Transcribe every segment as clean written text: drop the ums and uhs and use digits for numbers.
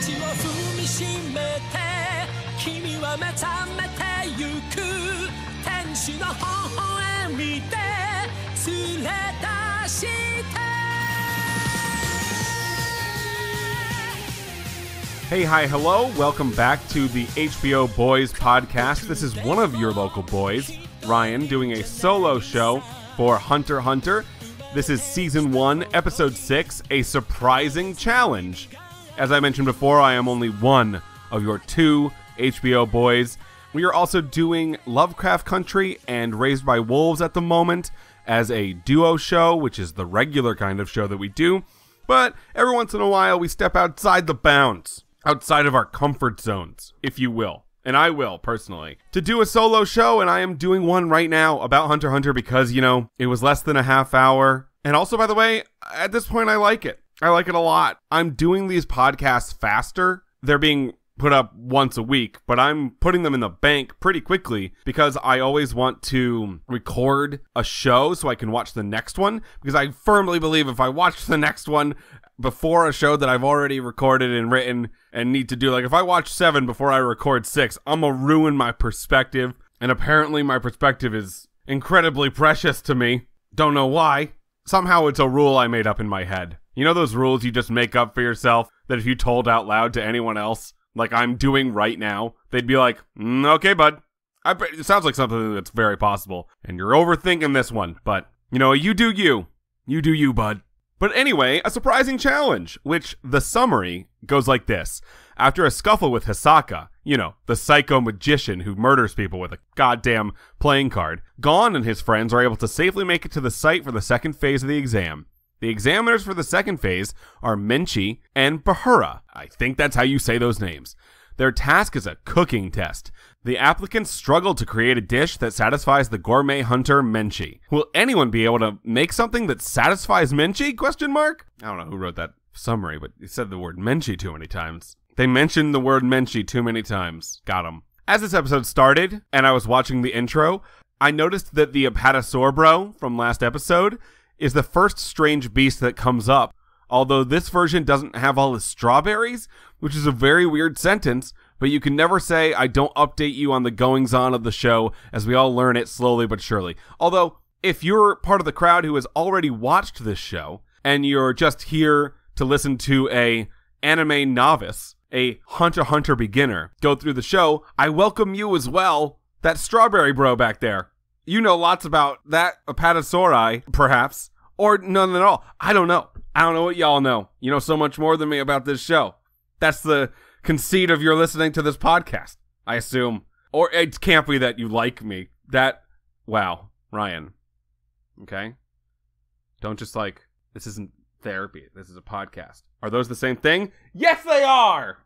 道を踏みしめて君は目覚めてゆく天使の微笑みで連れ出して Hey, hi, hello. Welcome back to the HBO Boys podcast. This is one of your local boys, Ryan, doing a solo show for Hunter x Hunter. This is Season 1, Episode 6, A Surprising Challenge. As I mentioned before, I am only one of your two HBO boys. We are also doing Lovecraft Country and Raised by Wolves at the moment as a duo show, which is the regular kind of show that we do. But every once in a while, we step outside the bounds. Outside of our comfort zones, if you will. And I will, personally. To do a solo show, and I am doing one right now about Hunter x Hunter because, it was less than a half hour. And also, by the way, at this point, I like it. I like it a lot. I'm doing these podcasts faster. They're being put up once a week, but I'm putting them in the bank pretty quickly because I always want to record a show so I can watch the next one. Because I firmly believe if I watch the next one before a show that I've already recorded and written and need to do, like if I watch 7 before I record 6, I'm gonna ruin my perspective. And apparently my perspective is incredibly precious to me. Don't know why. Somehow it's a rule I made up in my head. You know those rules you just make up for yourself that if you told out loud to anyone else, like I'm doing right now, they'd be like, okay, bud. It sounds like something that's very possible. And you're overthinking this one, but, you do you. You do you, bud. But anyway, a surprising challenge, which the summary goes like this. After a scuffle with Hisaka, the psycho magician who murders people with a goddamn playing card, Gon and his friends are able to safely make it to the site for the second phase of the exam. The examiners for the second phase are Menchi and Bahura. I think that's how you say those names. Their task is a cooking test. The applicants struggle to create a dish that satisfies the gourmet hunter Menchi. Will anyone be able to make something that satisfies Menchi? ? I don't know who wrote that summary, but he said the word Menchi too many times. They mentioned the word Menchi too many times. Got him. As this episode started, and I was watching the intro, I noticed that the Apatosaur bro from last episode is the first strange beast that comes up, although this version doesn't have all the strawberries, which is a very weird sentence, but you can never say I don't update you on the goings-on of the show as we all learn it slowly but surely. Although, if you're part of the crowd who has already watched this show, and you're just here to listen to a anime novice, a Hunter x Hunter beginner, go through the show, I welcome you as well, that strawberry bro back there. You know lots about that Apatosauri, perhaps, or none at all. I don't know. I don't know what y'all know. You know so much more than me about this show. That's the conceit of your listening to this podcast, I assume. Or it can't be that you like me. Wow, Ryan. Okay? Don't just this isn't therapy. This is a podcast. Are those the same thing? Yes, they are!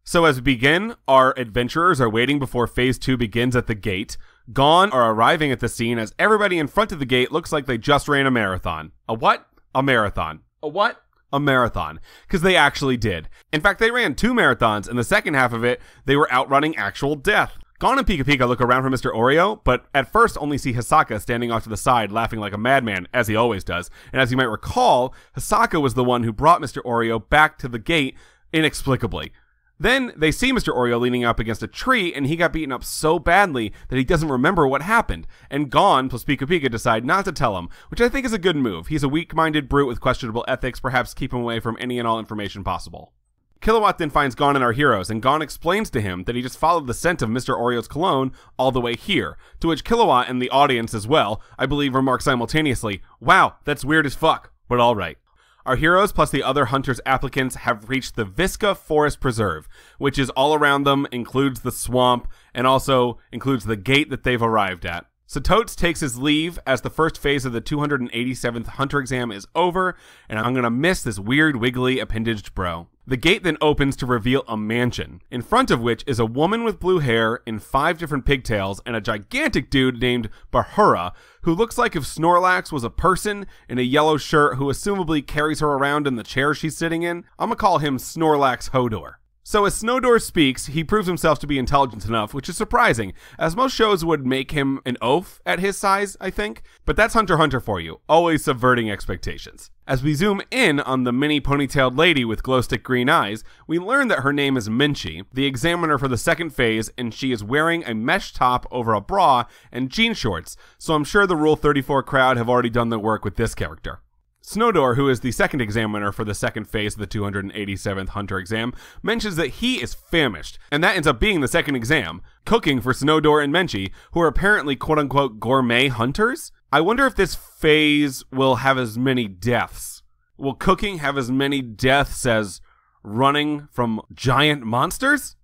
So as we begin, our adventurers are waiting before Phase 2 begins at the gate. Gon are arriving at the scene as everybody in front of the gate looks like they just ran a marathon. A what? A marathon. A what? A marathon. Because they actually did. In fact, they ran 2 marathons, and the second half of it, they were outrunning actual death. Gon and Pika Pika look around for Mr. Oreo, but at first only see Hisaka standing off to the side laughing like a madman, as he always does. And as you might recall, Hisaka was the one who brought Mr. Oreo back to the gate inexplicably. Then they see Mr. Oreo leaning up against a tree, and he got beaten up so badly that he doesn't remember what happened. And Gon plus Pika Pika decide not to tell him, which I think is a good move. He's a weak-minded brute with questionable ethics. Perhaps keep him away from any and all information possible. Kilowatt then finds Gon and our heroes, and Gon explains to him that he just followed the scent of Mr. Oreo's cologne all the way here, to which Kilowatt and the audience as well, I believe, remark simultaneously, "Wow, that's weird as fuck, but alright." Our heroes plus the other hunters applicants have reached the Visca Forest Preserve, which is all around them, includes the swamp, and also includes the gate that they've arrived at. So Totes takes his leave as the first phase of the 287th Hunter exam is over, and I'm gonna miss this weird wiggly appendaged bro. The gate then opens to reveal a mansion, in front of which is a woman with blue hair in 5 different pigtails and a gigantic dude named Bahura, who looks like if Snorlax was a person in a yellow shirt who assumably carries her around in the chair she's sitting in. I'm gonna call him Snorlax Hodor. So as Snowdor speaks, he proves himself to be intelligent enough, which is surprising, as most shows would make him an oaf at his size, I think. But that's Hunter x Hunter for you, always subverting expectations. As we zoom in on the mini ponytailed lady with glow-stick green eyes, we learn that her name is Minchi, the examiner for the second phase, and she is wearing a mesh top over a bra and jean shorts, so I'm sure the Rule 34 crowd have already done their work with this character. Snowdor, who is the second examiner for the second phase of the 287th Hunter exam, mentions that he is famished, and that ends up being the second exam, cooking for Snowdor and Menchie, who are apparently quote-unquote gourmet hunters. I wonder if this phase will have as many deaths. Will cooking have as many deaths as running from giant monsters?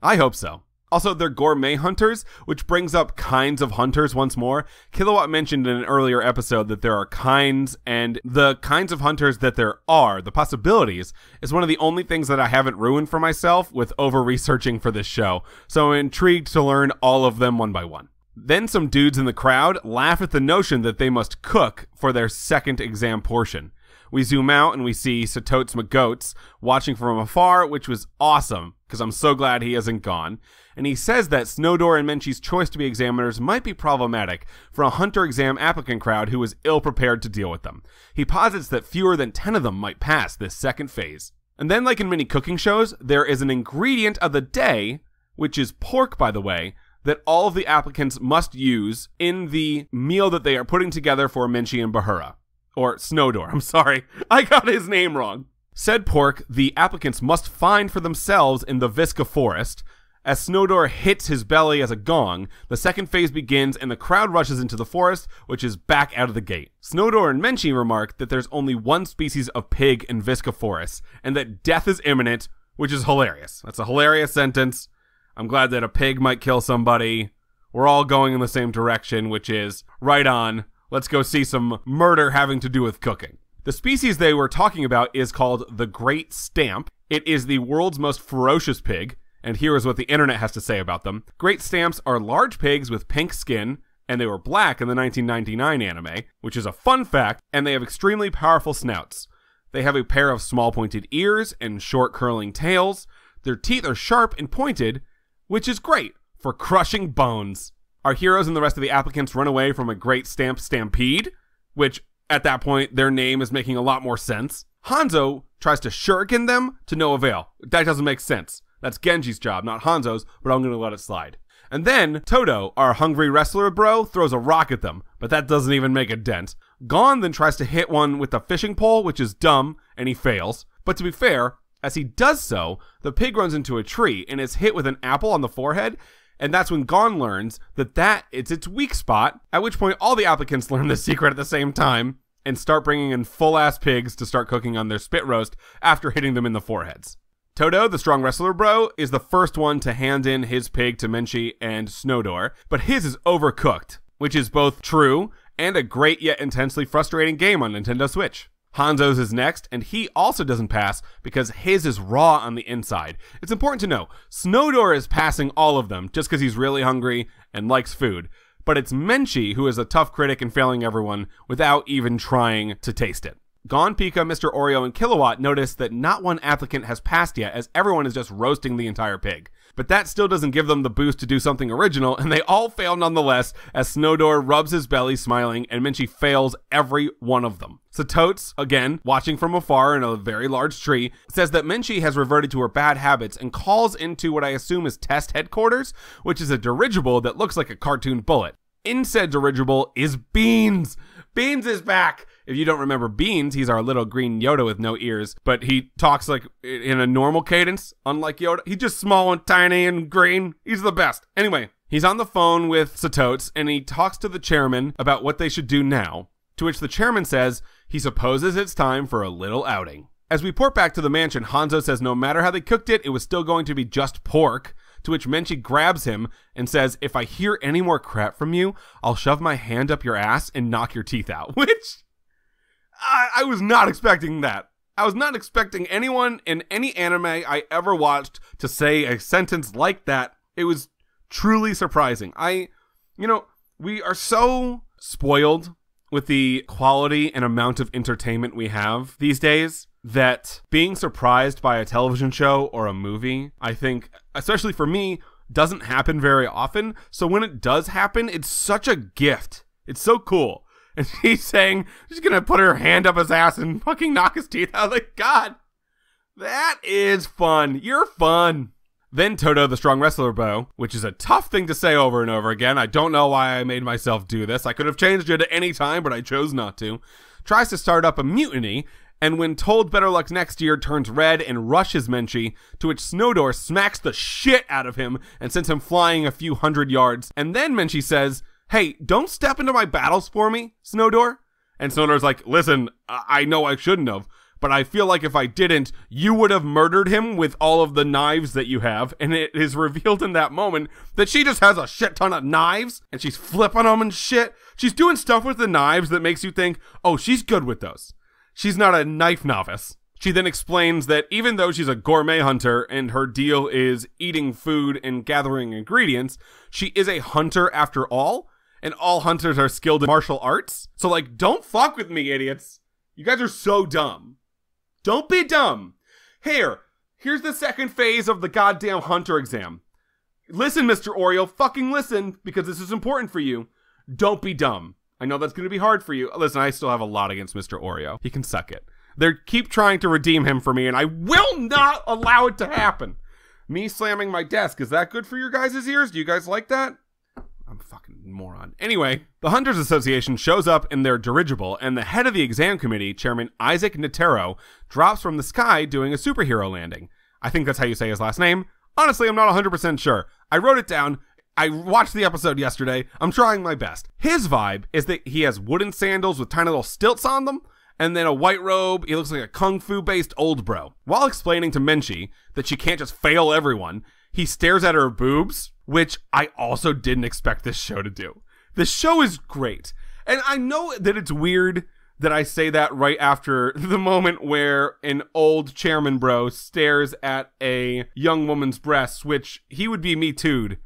I hope so. Also, they're gourmet hunters, which brings up kinds of hunters once more. Kilowatt mentioned in an earlier episode that there are kinds, and the kinds of hunters that there are, the possibilities, is one of the only things that I haven't ruined for myself with over-researching for this show, so I'm intrigued to learn all of them one by one. Then some dudes in the crowd laugh at the notion that they must cook for their second exam portion. We zoom out and we see Satotes McGoats watching from afar, which was awesome, because I'm so glad he hasn't gone. And he says that Snowdor and Menchie's choice to be examiners might be problematic for a Hunter exam applicant crowd who is ill-prepared to deal with them. He posits that fewer than 10 of them might pass this second phase. And then, like in many cooking shows, there is an ingredient of the day, which is pork, by the way, that all of the applicants must use in the meal that they are putting together for Menchie and Bahura. Or Snowdor, I'm sorry. I got his name wrong. Said pork, the applicants must find for themselves in the Visca forest. As Snowdor hits his belly as a gong, the second phase begins and the crowd rushes into the forest, which is back out of the gate. Snowdor and Menchie remark that there's only one species of pig in Visca forests, and that death is imminent, which is hilarious. That's a hilarious sentence. I'm glad that a pig might kill somebody. We're all going in the same direction, which is right on. Let's go see some murder having to do with cooking. The species they were talking about is called the Great Stamp. It is the world's most ferocious pig, and here is what the internet has to say about them. Great Stamps are large pigs with pink skin, and they were black in the 1999 anime, which is a fun fact, and they have extremely powerful snouts. They have a pair of small pointed ears and short curling tails. Their teeth are sharp and pointed, which is great for crushing bones. Our heroes and the rest of the applicants run away from a Great Stamp stampede, which at that point their name is making a lot more sense. Hanzo tries to shuriken them to no avail. That doesn't make sense. That's Genji's job, not Hanzo's, but I'm going to let it slide. And then Toto, our hungry wrestler bro, throws a rock at them, but that doesn't even make a dent. Gon then tries to hit one with a fishing pole, which is dumb, and he fails. But to be fair, as he does so, the pig runs into a tree and is hit with an apple on the forehead, and that's when Gon learns that it's its weak spot, at which point all the applicants learn the secret at the same time and start bringing in full-ass pigs to start cooking on their spit roast after hitting them in the foreheads. Toto, the strong wrestler bro, is the first one to hand in his pig to Menchie and Snowdor, but his is overcooked, which is both true and a great yet intensely frustrating game on Nintendo Switch. Hanzo's is next, and he also doesn't pass because his is raw on the inside. It's important to know, Snowdor is passing all of them just because he's really hungry and likes food, but it's Menchie who is a tough critic and failing everyone without even trying to taste it. Gon, Pika, Mr. Oreo, and Kilowatt notice that not one applicant has passed yet, as everyone is just roasting the entire pig. But that still doesn't give them the boost to do something original, and they all fail nonetheless, as Snowdor rubs his belly smiling, and Menchie fails every one of them. Satotes, again, watching from afar in a very large tree, says that Menchie has reverted to her bad habits and calls into what I assume is test headquarters, which is a dirigible that looks like a cartoon bullet. In said dirigible is Beans! Beans is back! If you don't remember Beans, he's our little green Yoda with no ears, but he talks like in a normal cadence, unlike Yoda. He's just small and tiny and green. He's the best. Anyway, he's on the phone with Satotes, and he talks to the chairman about what they should do now, to which the chairman says he supposes it's time for a little outing. As we port back to the mansion, Hanzo says no matter how they cooked it, it was still going to be just pork, to which Menchie grabs him and says, if I hear any more crap from you, I'll shove my hand up your ass and knock your teeth out, which... I was not expecting that. I was not expecting anyone in any anime I ever watched to say a sentence like that. It was truly surprising. We are so spoiled with the quality and amount of entertainment we have these days that being surprised by a television show or a movie, I think, especially for me, doesn't happen very often. So when it does happen, it's such a gift. It's so cool. And she's saying she's gonna put her hand up his ass and fucking knock his teeth out. Like, God, that is fun. You're fun. Then Toto, the strong wrestler bro, which is a tough thing to say over and over again. I don't know why I made myself do this. I could have changed it at any time, but I chose not to. Tries to start up a mutiny, and when told better luck next year, turns red and rushes Menchie, to which Snowdor smacks the shit out of him and sends him flying a few hundred yards. And then Menchie says, "Hey, don't step into my battles for me, Snowdor." And Snowdor's like, "Listen, I know I shouldn't have, but I feel like if I didn't, you would have murdered him with all of the knives that you have." And it is revealed in that moment that she just has a shit ton of knives, and she's flipping them and shit. She's doing stuff with the knives that makes you think, oh, she's good with those. She's not a knife novice. She then explains that even though she's a gourmet hunter and her deal is eating food and gathering ingredients, she is a hunter after all, and all hunters are skilled in martial arts. So, like, don't fuck with me, idiots. You guys are so dumb. Don't be dumb. Here's the second phase of the goddamn hunter exam. Listen, Mr. Oreo, fucking listen, because this is important for you. Don't be dumb. I know that's going to be hard for you. Listen, I still have a lot against Mr. Oreo. He can suck it. They keep trying to redeem him for me, and I will not allow it to happen. Me slamming my desk, is that good for your guys' ears? Do you guys like that? I'm a fucking moron. Anyway, the Hunters Association shows up in their dirigible, and the head of the exam committee, Chairman Isaac Netero, drops from the sky doing a superhero landing. I think that's how you say his last name. Honestly, I'm not 100% sure. I wrote it down. I watched the episode yesterday. I'm trying my best. His vibe is that he has wooden sandals with tiny little stilts on them, and then a white robe. He looks like a kung fu-based old bro. While explaining to Menchie that she can't just fail everyone, he stares at her boobs, which I also didn't expect this show to do. The show is great. And I know that it's weird that I say that right after the moment where an old chairman bro stares at a young woman's breasts, which he would be Me Too'd.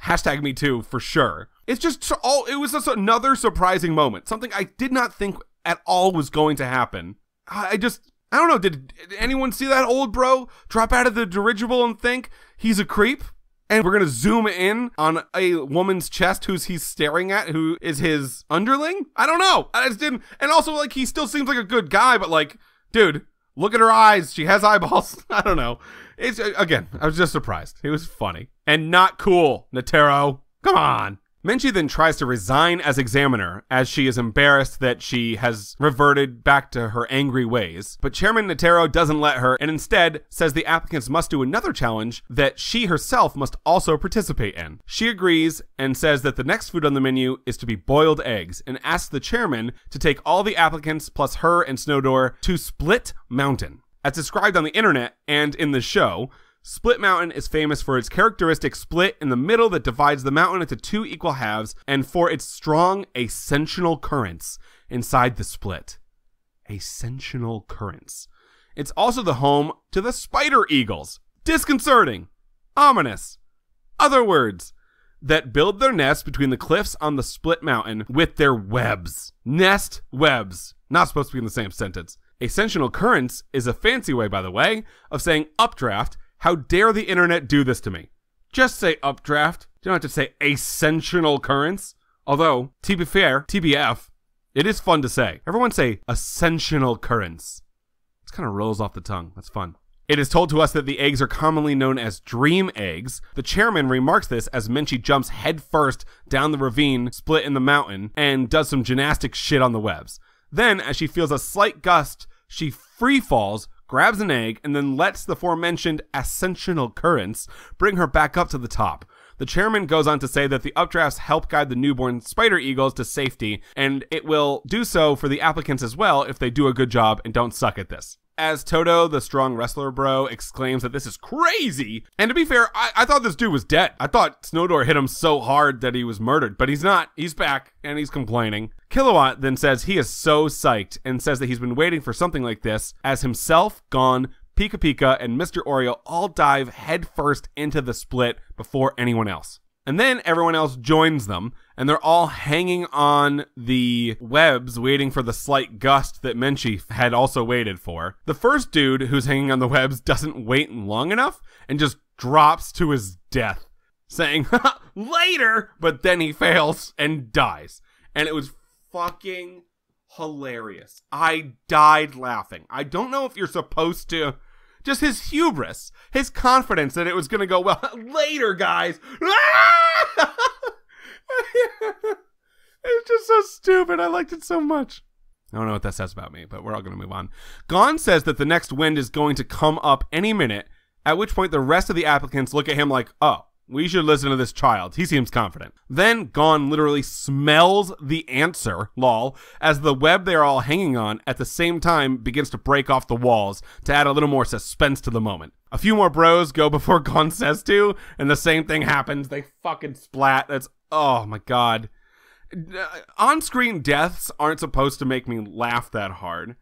Hashtag Me Too for sure. It's just it was just another surprising moment. Something I did not think at all was going to happen. I don't know. Did anyone see that old bro drop out of the dirigible and think he's a creep? And we're going to zoom in on a woman's chest he's staring at, who is his underling? I don't know. I just didn't. And also, like, he still seems like a good guy, but like, dude, look at her eyes. She has eyeballs. I don't know. It's, again, I was just surprised. It was funny. And not cool, Netero. Come on. Menchie then tries to resign as examiner, as she is embarrassed that she has reverted back to her angry ways. But Chairman Netero doesn't let her, and instead says the applicants must do another challenge that she herself must also participate in. She agrees and says that the next food on the menu is to be boiled eggs, and asks the chairman to take all the applicants plus her and Snowdor to Split Mountain. As described on the internet and in the show, Split Mountain is famous for its characteristic split in the middle that divides the mountain into two equal halves, and for its strong ascensional currents inside the split. Ascensional currents. It's also the home to the spider eagles. Disconcerting. Ominous. Other words that build their nests between the cliffs on the Split Mountain with their webs. Nest webs. Not supposed to be in the same sentence. Ascensional currents is a fancy way, by the way, of saying updraft. How dare the internet do this to me? Just say updraft. You don't have to say ascensional currents. Although, to be fair, TBF, it is fun to say. Everyone say ascensional currents. It kind of rolls off the tongue. That's fun. It is told to us that the eggs are commonly known as dream eggs. The chairman remarks this as Menchie jumps headfirst down the ravine split in the mountain and does some gymnastic shit on the webs. Then, as she feels a slight gust, she free falls, grabs an egg, and then lets the aforementioned ascensional currents bring her back up to the top. The chairman goes on to say that the updrafts help guide the newborn spider eagles to safety, and it will do so for the applicants as well if they do a good job and don't suck at this. As Toto, the strong wrestler bro, exclaims that this is crazy. And to be fair, I thought this dude was dead. I thought Snowdor hit him so hard that he was murdered, but he's not. He's back, and he's complaining. Kilowatt then says he is so psyched and says that he's been waiting for something like this, as himself, Gon, Pika Pika, and Mr. Oreo all dive headfirst into the split before anyone else. And then everyone else joins them, and they're all hanging on the webs waiting for the slight gust that Menchie had also waited for. The first dude who's hanging on the webs doesn't wait long enough and just drops to his death, saying, later, but then he fails and dies. And it was fucking hilarious. I died laughing. I don't know if you're supposed to... Just his hubris, his confidence that it was going to go well. Later, guys. It's just so stupid. I liked it so much. I don't know what that says about me, but we're all going to move on. Gon says that the next wind is going to come up any minute, at which point the rest of the applicants look at him like, oh, we should listen to this child. He seems confident. Then Gon literally smells the answer, lol, as the web they're all hanging on at the same time begins to break off the walls to add a little more suspense to the moment. A few more bros go before Gon says to, and the same thing happens. They fucking splat. That's, oh my god. On-screen deaths aren't supposed to make me laugh that hard.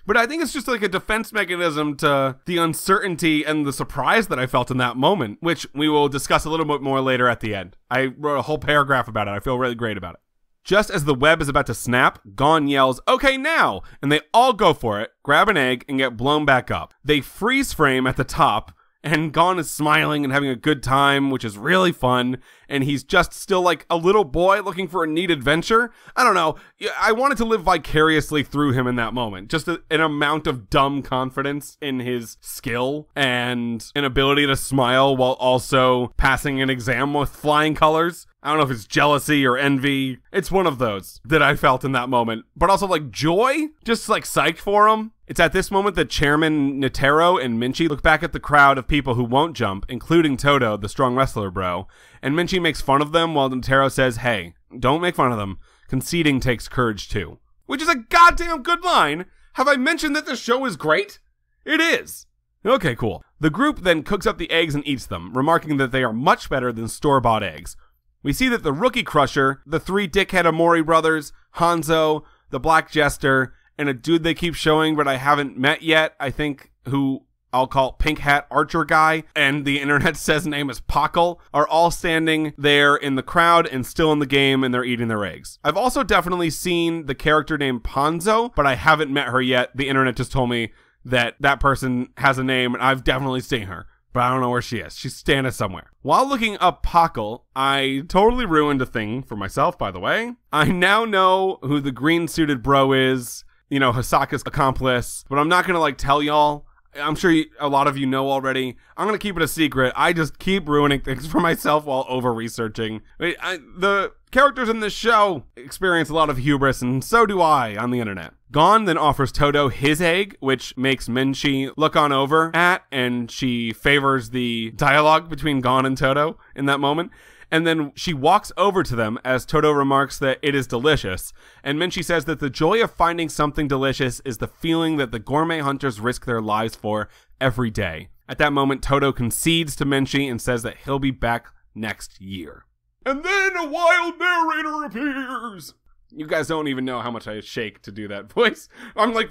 But I think it's just like a defense mechanism to the uncertainty and the surprise that I felt in that moment, which we will discuss a little bit more later at the end. I wrote a whole paragraph about it. I feel really great about it. Just as the web is about to snap, Gon yells, okay, now! And they all go for it, grab an egg, and get blown back up. They freeze frame at the top, and Gon is smiling and having a good time, which is really fun, and he's just still like a little boy looking for a neat adventure. I don't know. I wanted to live vicariously through him in that moment. Just an amount of dumb confidence in his skill and an ability to smile while also passing an exam with flying colors. I don't know if it's jealousy or envy. It's one of those that I felt in that moment. But also like joy, just like psyched for him. It's at this moment that Chairman Netero and Menchie look back at the crowd of people who won't jump, including Toto, the strong wrestler bro, and Menchie makes fun of them while Netero says, hey, don't make fun of them. Conceding takes courage too. Which is a goddamn good line. Have I mentioned that the show is great? It is. Okay, cool. The group then cooks up the eggs and eats them, remarking that they are much better than store-bought eggs. We see that the Rookie Crusher, the three dickhead Amori brothers, Hanzo, the Black Jester, and a dude they keep showing but I haven't met yet, I think, who I'll call Pink Hat Archer Guy, and the internet says name is Pockle, are all standing there in the crowd and still in the game, and they're eating their eggs. I've also definitely seen the character named Ponzo, but I haven't met her yet. The internet just told me that that person has a name, and I've definitely seen her. But I don't know where she is. She's standing somewhere. While looking up Pockle, I totally ruined a thing for myself, by the way. I now know who the green-suited bro is, you know, Hisaka's accomplice, but I'm not going to, like, tell y'all. I'm sure a lot of you know already. I'm going to keep it a secret. I just keep ruining things for myself while over-researching. The characters in this show experience a lot of hubris, and so do I on the internet. Gon then offers Toto his egg, which makes Menchie look on over at, and she favors the dialogue between Gon and Toto in that moment. And then she walks over to them as Toto remarks that it is delicious. And Menchie says that the joy of finding something delicious is the feeling that the gourmet hunters risk their lives for every day. At that moment, Toto concedes to Menchie and says that he'll be back next year. And then a wild narrator appears. You guys don't even know how much I shake to do that voice. I'm like...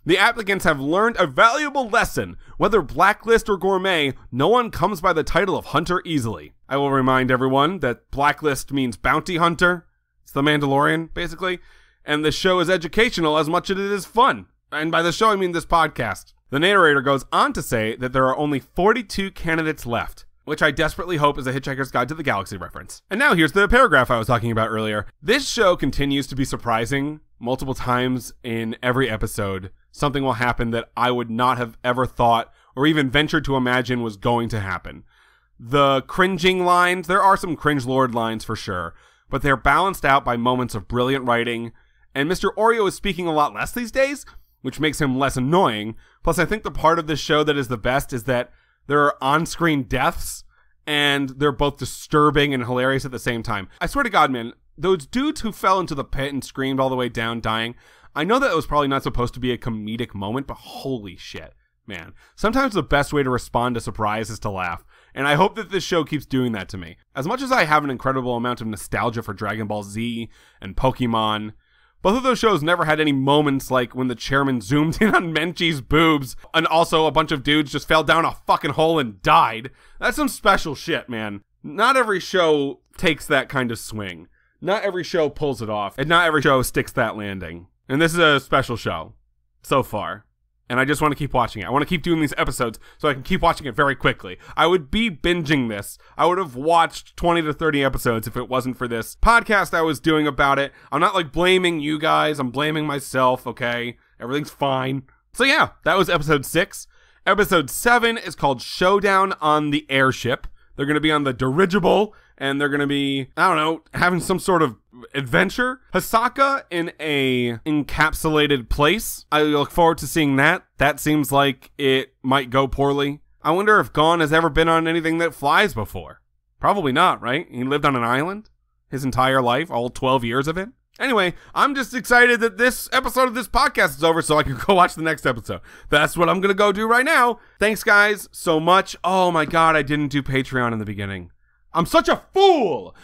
The applicants have learned a valuable lesson. Whether Blacklist or Gourmet, no one comes by the title of Hunter easily. I will remind everyone that Blacklist means bounty hunter. It's the Mandalorian, basically. And the show is educational as much as it is fun. And by the show, I mean this podcast. The narrator goes on to say that there are only 42 candidates left, which I desperately hope is a Hitchhiker's Guide to the Galaxy reference. And now here's the paragraph I was talking about earlier. This show continues to be surprising multiple times in every episode. Something will happen that I would not have ever thought or even ventured to imagine was going to happen. The cringing lines, there are some cringe lord lines for sure, but they're balanced out by moments of brilliant writing, and Mr. Oreo is speaking a lot less these days, which makes him less annoying. Plus, I think the part of this show that is the best is that there are on-screen deaths, and they're both disturbing and hilarious at the same time. I swear to God, man, those dudes who fell into the pit and screamed all the way down dying, I know that it was probably not supposed to be a comedic moment, but holy shit, man. Sometimes the best way to respond to surprise is to laugh, and I hope that this show keeps doing that to me. As much as I have an incredible amount of nostalgia for Dragon Ball Z and Pokemon, Both of those shows never had any moments like when the chairman zoomed in on Menchie's boobs and also a bunch of dudes just fell down a fucking hole and died. That's some special shit, man. Not every show takes that kind of swing. Not every show pulls it off, and not every show sticks that landing. And this is a special show so far. And I just want to keep watching it. I want to keep doing these episodes so I can keep watching it very quickly. I would be binging this. I would have watched 20 to 30 episodes if it wasn't for this podcast I was doing about it. I'm not like blaming you guys. I'm blaming myself, okay? Everything's fine. So yeah, that was episode 6. Episode 7 is called Showdown on the Airship. They're going to be on the dirigible, and they're going to be, I don't know, having some sort of adventure. Hisaka in a encapsulated place. I look forward to seeing that. That seems like it might go poorly. I wonder if Gon has ever been on anything that flies before. Probably not, right? He lived on an island his entire life, all 12 years of it. Anyway, I'm just excited that this episode of this podcast is over so I can go watch the next episode. That's what I'm going to go do right now. Thanks, guys, so much. Oh, my God, I didn't do Patreon in the beginning. I'm such a fool.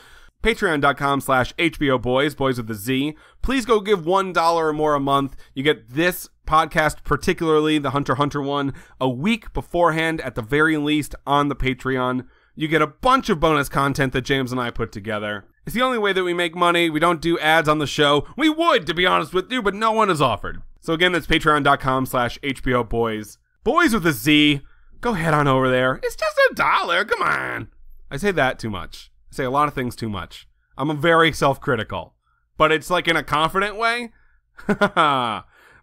Patreon.com/HBO Boys, boys with a Z. Please go give $1 or more a month. You get this podcast, particularly the Hunter x Hunter one, a week beforehand at the very least on the Patreon. You get a bunch of bonus content that James and I put together. It's the only way that we make money. We don't do ads on the show. We would, to be honest with you, but no one has offered. So again, that's patreon.com/HBO Boys. Boys with a Z. Go head on over there. It's just $1. Come on. I say that too much. I say a lot of things too much. I'm a very self-critical. But it's like in a confident way.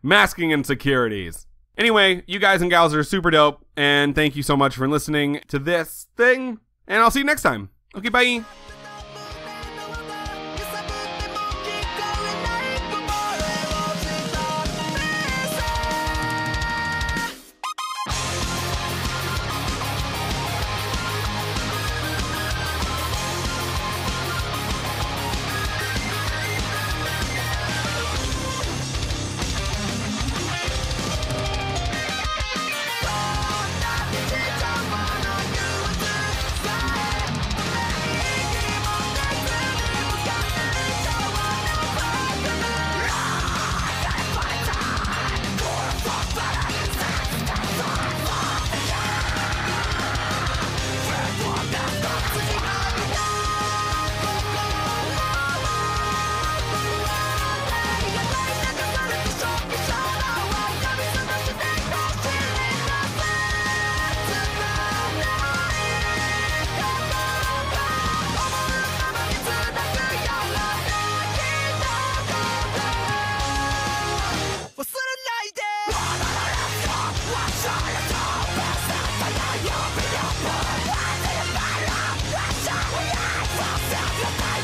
Masking insecurities. Anyway, you guys and gals are super dope. And thank you so much for listening to this thing. And I'll see you next time. Okay, bye.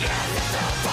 Yeah.